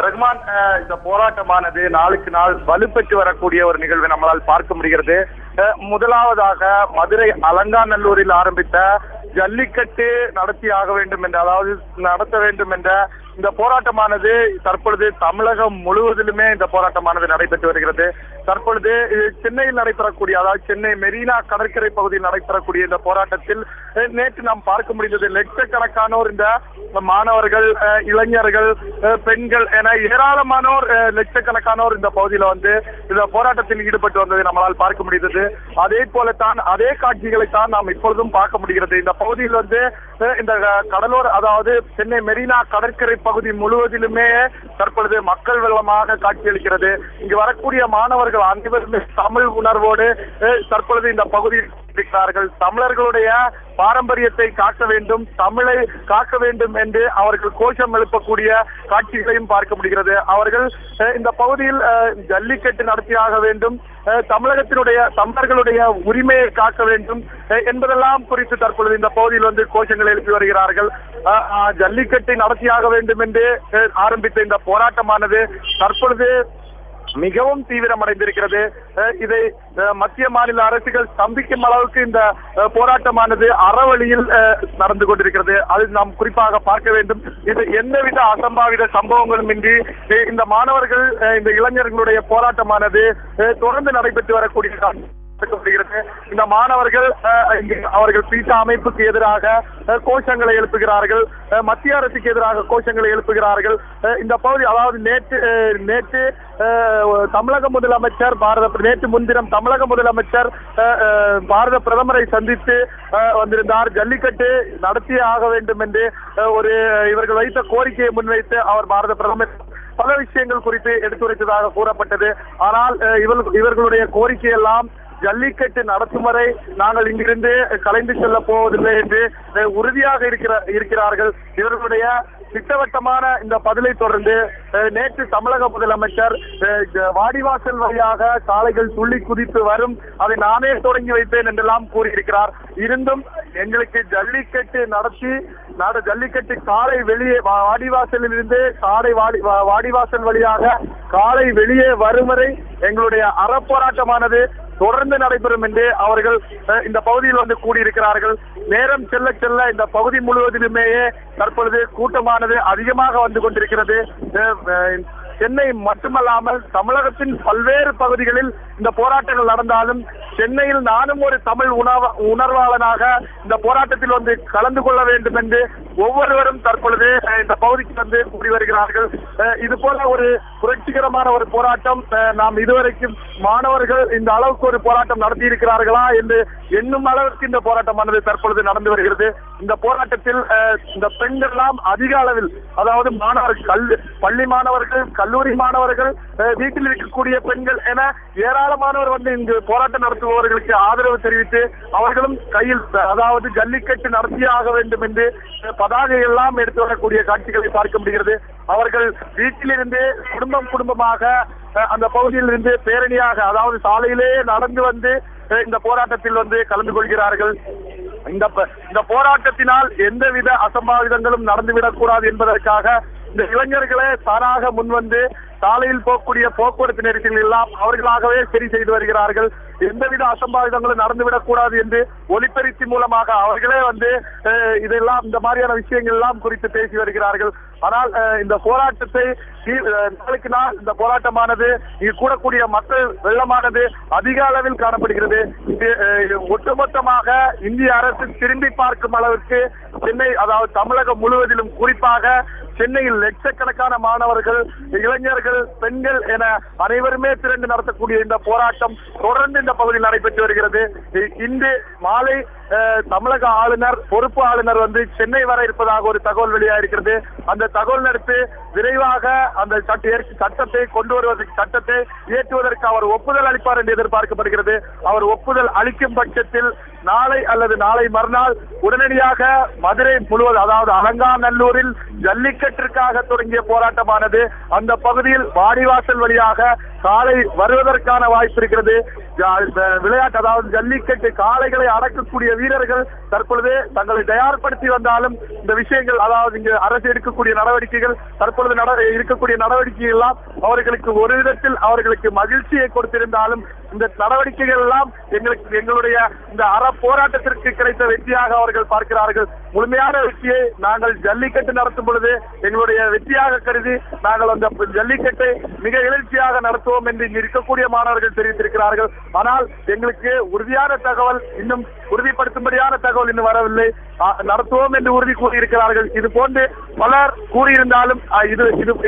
ரஹ்மான், இந்த போராட்டமானது நாளுக்கு நாள் வலுப்பெற்று வரக்கூடிய ஒரு நிகழ்வை நம்மளால் பார்க்க முடிகிறது. முதலாவதாக மதுரை அலங்காநல்லூரில் ஆரம்பித்த ஜல்லிக்கட்டு நடத்தியாக வேண்டும் என்ற, அதாவது நடத்த வேண்டும் என்ற இந்த போராட்டமானது தற்பொழுது தமிழகம் முழுவதிலுமே இந்த போராட்டமானது நடைபெற்று வருகிறது. தற்பொழுது சென்னையில் நடைபெறக்கூடிய, அதாவது சென்னை மெரினா கடற்கரை பகுதியில் நடைபெறக்கூடிய இந்த போராட்டத்தில் நேற்று நாம் பார்க்க முடிந்தது லட்சக்கணக்கானோர், இந்த மாணவர்கள், இளைஞர்கள், பெண்கள் என ஏராளமானோர், லட்சக்கணக்கானோர் இந்த பகுதியில இந்த போராட்டத்தில் ஈடுபட்டு வந்ததை நம்மளால் பார்க்க முடிந்தது. அதே போலத்தான் அதே காட்சிகளைத்தான் நாம் இப்பொழுதும் பார்க்க முடிகிறது. இந்த பகுதியில் இந்த கடலோர, அதாவது சென்னை மெரினா கடற்கரை பகுதி முழுவதிலுமே தற்பொழுது மக்கள் வெள்ளமாக காட்சியளிக்கிறது. இங்கு வரக்கூடிய மாணவர்கள் அனைவருமே தமிழ் உணர்வோடு தற்பொழுது இந்த பகுதியில் இருக்கிறார்கள். தமிழர்களுடைய பாரம்பரியத்தை காக்க வேண்டும், தமிழை காக்க வேண்டும் என்று அவர்கள் கோஷம் எழுப்பக்கூடிய காட்சிகளையும் பார்க்க முடிகிறது. அவர்கள் இந்த பகுதியில் ஜல்லிக்கட்டு நடத்தியாக வேண்டும், தமிழர்களுடைய உரிமையை காக்க வேண்டும் என்பதெல்லாம் குறித்து தற்பொழுது இந்த பகுதியில் கோஷங்கள் எழுப்பி வருகிறார்கள். ஜல்லிக்கட்டை நடத்தியாக வேண்டும் என்று ஆரம்பித்த இந்த போராட்டமானது தற்பொழுது மிகவும் தீவிரமடைந்திருக்கிறது. இதை மத்திய மாநில அரசுகள் ஸ்தம்பிக்கும் அளவுக்கு இந்த போராட்டமானது அறவழியில் நடந்து கொண்டிருக்கிறது. அது நாம் குறிப்பாக பார்க்க வேண்டும். இது எந்தவித அசம்பாவித சம்பவங்களும் இன்றி இந்த மாணவர்கள், இந்த இளைஞர்களுடைய போராட்டமானது தொடர்ந்து நடைபெற்று வரக்கூடிய இந்த மாணவர்கள் அவர்கள் பீட்டா அமைப்புக்கு எதிராக கோஷங்களை எழுப்புகிறார்கள், மத்திய அரசுக்கு எதிராக கோஷங்களை எழுப்புகிறார்கள். இந்த பகுதி, அதாவது நேற்று தமிழக முதலமைச்சர் நேற்று முன்தினம் தமிழக முதலமைச்சர் பாரத பிரதமரை சந்தித்து வந்திருந்தார். ஜல்லிக்கட்டு நடத்தியே ஆக வேண்டும் என்று இவர்கள் வைத்த கோரிக்கையை முன்வைத்து அவர் பாரத பிரதமர் பல விஷயங்கள் குறித்து எடுத்துரைத்ததாக கூறப்பட்டது. ஆனால் இவர்களுடைய கோரிக்கையெல்லாம் ஜல்லிக்கட்டு நடத்தும் வரை நாங்கள் இங்கிருந்து கலைந்து செல்ல போவதில்லை என்று உறுதியாக இருக்கிறார்கள். இவர்களுடைய திட்டவட்டமான இந்த பதிலை தொடர்ந்து நேற்று தமிழக முதலமைச்சர் வாடிவாசல் வழியாக சாலைகள் துள்ளி குதித்து வரும், அதை நானே தொடங்கி வைப்பேன் என்றெல்லாம் கூறியிருக்கிறார். இருந்தும் எங்களுக்கு ஜல்லிக்கட்டு நடத்தி ஜல்லிக்கட்டு காலை வெளியே வாடிவாசலில் இருந்து வாடிவாசல் வழியாக காலை வெளியே வரும் வரை எங்களுடைய அறப்போராட்டமானது தொடர்ந்து நடைபெறும் என்று அவர்கள் இந்த பகுதியில் கூடியிருக்கிறார்கள். நேரம் செல்ல செல்ல இந்த பகுதி முழுவதிலுமே தற்பொழுது கூட்டமானது அதிகமாக வந்து கொண்டிருக்கிறது. சென்னை மட்டுமல்லாமல் தமிழகத்தின் பல்வேறு பகுதிகளில் இந்த போராட்டங்கள் நடந்தாலும் சென்னையில் நானும் ஒரு தமிழ் உணர்வாளனாக இந்த போராட்டத்தில் கலந்து கொள்ள வேண்டும் என்று ஒவ்வொருவரும் தற்பொழுது இந்த பகுதிக்கு கூடி வருகிறார்கள். இது போல ஒரு புரட்சிகரமான ஒரு போராட்டம் நாம் இதுவரைக்கும் மாணவர்கள் இந்த அளவுக்கு ஒரு போராட்டம் நடத்தி இருக்கிறார்களா என்று எண்ணும் அளவிற்கு இந்த போராட்டமானது தற்பொழுது நடந்து வருகிறது. இந்த போராட்டத்தில் இந்த பெண்கள் எல்லாம் அதிக அளவில், அதாவது மாணவர்கள், பள்ளி மாணவர்கள், கல்லூரி மாணவர்கள், வீட்டில் இருக்கக்கூடிய பெண்கள் என ஏராளமானவர் இங்கு போராட்டம் நடத்துபவர்களுக்கு ஆதரவு தெரிவித்து அவர்களும் கையில், அதாவது ஜல்லிக்கட்டு நடத்தியே ஆக வேண்டும் என்று பதாகை எல்லாம் எடுத்து வரக்கூடிய காட்சிகளை பார்க்க முடிகிறது. அவர்கள் வீட்டிலிருந்து குடும்பமாக அந்த பகுதியில் இருந்து பேரணியாக, அதாவது சாலையிலே நடந்து இந்த போராட்டத்தில் கலந்து கொள்கிறார்கள். இந்த போராட்டத்தினால் எந்தவித அசம்பாவிதங்களும் நடந்துவிடக் கூடாது என்பதற்காக இந்த இளைஞர்களே தானாக முன்வந்து சாலையில் போகக்கூடிய போக்குவரத்து நெரிசல்கள் எல்லாம் அவர்களாகவே சரி செய்து வருகிறார்கள். எந்தவித அசம்பாவிதங்களும் நடந்துவிடக் கூடாது என்று ஒலிபெருக்கி மூலமாக அவர்களே இதெல்லாம், இந்த மாதிரியான விஷயங்கள் எல்லாம் குறித்து பேசி வருகிறார்கள். ஆனால் இந்த போராட்டத்தை நாளுக்கு நாள் இந்த போராட்டமானது, இங்கு கூடக்கூடிய மக்கள் வெள்ளமானது அதிக அளவில் காணப்படுகிறது. ஒட்டுமொத்தமாக இந்திய அரசு திரும்பி பார்க்கும் அளவிற்கு சென்னை, அதாவது தமிழகம் முழுவதிலும், குறிப்பாக சென்னையில் லட்சக்கணக்கான மாணவர்கள், இளைஞர்கள், பெண்கள் என அனைவருமே திரண்டு நடத்தக்கூடிய இந்த போராட்டம் தொடர்ந்து இந்த பகுதியில் நடைபெற்று வருகிறது. இன்று மாலை தமிழக ஆளுநர், பொறுப்பு ஆளுநர் சென்னை வர இருப்பதாக ஒரு தகவல் வெளியாயிருக்கிறது. அந்த தகவல் அடுத்து விரைவாக அந்த சட்டத்தை கொண்டு வருவதற்கு, சட்டத்தை இயற்றுவதற்கு அவர் ஒப்புதல் அளிப்பார் என்று எதிர்பார்க்கப்படுகிறது. அவர் ஒப்புதல் அளிக்கும் பட்சத்தில் நாளை அல்லது நாளை மறுநாள் உடனடியாக மதுரை முழுவதும், அதாவது அலங்காநல்லூரில் ஜல்லிக்கட்டிற்காக தொடங்கிய போராட்டமானது அந்த பகுதியில் வாடிவாசல் வழியாக காலை வருவதற்கான வாய்ப்பு இருக்கிறது. விளையாட்டு, அதாவது ஜல்லிக்கட்டு காளைகளை அடக்கக்கூடிய வீரர்கள் தற்பொழுது தங்களை தயார்படுத்தி வந்தாலும் இந்த விஷயங்கள், அதாவது இங்கு அரசு எடுக்கக்கூடிய நடவடிக்கைகள், தற்பொழுது இருக்கக்கூடிய நடவடிக்கைகள் எல்லாம் அவர்களுக்கு ஒரு விதத்தில் அவர்களுக்கு மகிழ்ச்சியை கொடுத்திருந்தாலும் இந்த நடவடிக்கைகள் எல்லாம் எங்களுடைய இந்த அற போராட்டத்திற்கு கிடைத்த வெற்றியாக அவர்கள் பார்க்கிறார்கள். முழுமையான வெற்றியை நாங்கள் ஜல்லிக்கட்டு நடத்தும் பொழுது எங்களுடைய வெற்றியாக கருதி நாங்கள் அந்த ஜல்லிக்கட்டை மிக எழுச்சியாக நடத்துவோம் என்று இங்கு இருக்கக்கூடிய மாணவர்கள் தெரிவித்திருக்கிறார்கள். ஆனால் எங்களுக்கு உறுதியான தகவல், இன்னும் உறுதிப்படுத்தும்படியான தகவல் இன்னும் வரவில்லை. நடத்துவோம் என்று உறுதி கூறியிருக்கிறார்கள். இது போன்று பலர் கூறியிருந்தாலும்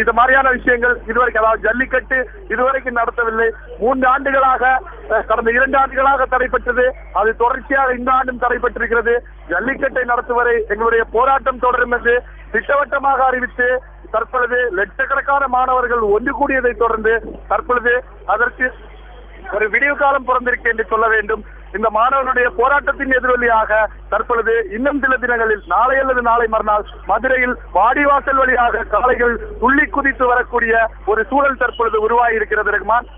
இது மாதிரியான விஷயங்கள் இதுவரைக்கும், அதாவது ஜல்லிக்கட்டு இதுவரைக்கும் நடத்தவில்லை. 3 ஆண்டுகளாக, கடந்த 2 ஆண்டுகளாக தடைபெற்றது. அது தொடர்ச்சியாக இந்த ஆண்டும் தடைபெற்றிருக்கிறது. ஜல்லிக்கட்டை நடத்துவரை எங்களுடைய போராட்டம் தொடரும் என்று திட்டவட்டமாக அறிவித்து தற்பொழுது லட்சக்கணக்கான மாணவர்கள் ஒன்று கூடியதை தொடர்ந்து தற்பொழுது அதற்கு ஒரு விடிவு காலம் பிறந்திருக்கு என்று சொல்ல வேண்டும். இந்த மாணவர்களுடைய போராட்டத்தின் எதிரொலியாக தற்பொழுது இன்னும் சில தினங்களில், நாளை அல்லது நாளை மறுநாள் மதுரையில் வாடிவாசல் வழியாக காளைகள் துள்ளி குதித்து வரக்கூடிய ஒரு சூழல் தற்பொழுது உருவாகி இருக்கிறது. ரஹ்மான்.